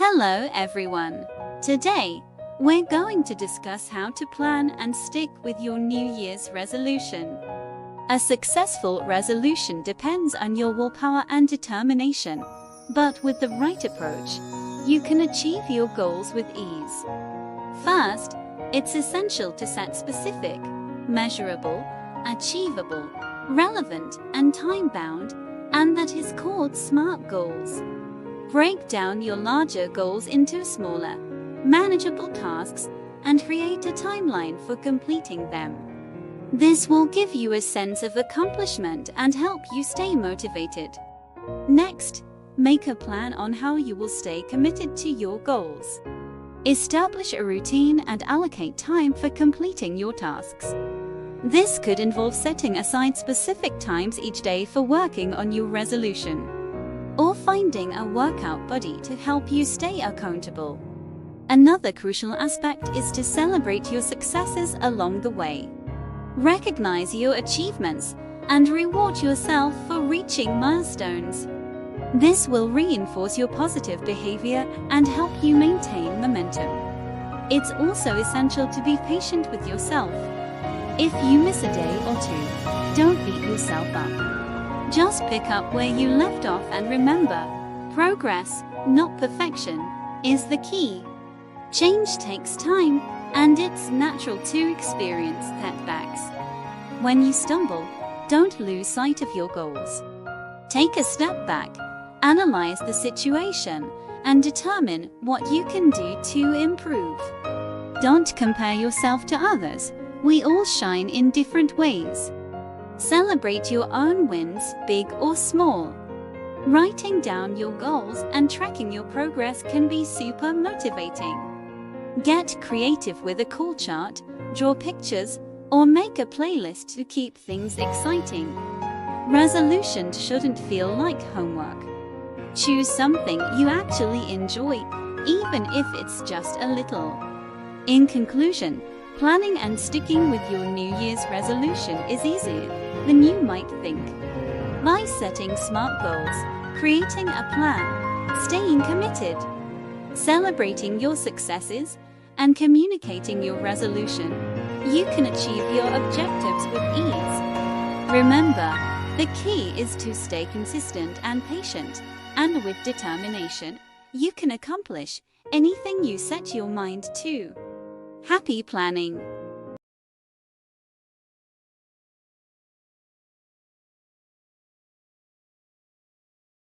Hello everyone. Today, we're going to discuss how to plan and stick with your New Year's resolution. A successful resolution depends on your willpower and determination, but with the right approach, you can achieve your goals with ease. First, it's essential to set specific, measurable, achievable, relevant, and time-bound, and that is called SMART goals. Break down your larger goals into smaller, manageable tasks and create a timeline for completing them. This will give you a sense of accomplishment and help you stay motivated. Next, make a plan on how you will stay committed to your goals. Establish a routine and allocate time for completing your tasks. This could involve setting aside specific times each day for working on your resolution, or finding a workout buddy to help you stay accountable. Another crucial aspect is to celebrate your successes along the way. Recognize your achievements and reward yourself for reaching milestones. This will reinforce your positive behavior and help you maintain momentum. It's also essential to be patient with yourself. If you miss a day or two, don't beat yourself up. Just pick up where you left off and remember, progress, not perfection, is the key. Change takes time, and it's natural to experience setbacks. When you stumble, don't lose sight of your goals. Take a step back, analyze the situation, and determine what you can do to improve. Don't compare yourself to others. We all shine in different ways. Celebrate your own wins, big or small. Writing down your goals and tracking your progress can be super motivating. Get creative with a cool chart, draw pictures, or make a playlist to keep things exciting. Resolutions shouldn't feel like homework. Choose something you actually enjoy, even if it's just a little. In conclusion, planning and sticking with your New Year's resolution is easier than you might think. By setting SMART goals, creating a plan, staying committed, celebrating your successes, and communicating your resolution, you can achieve your objectives with ease. Remember, the key is to stay consistent and patient, and with determination, you can accomplish anything you set your mind to. Happy planning!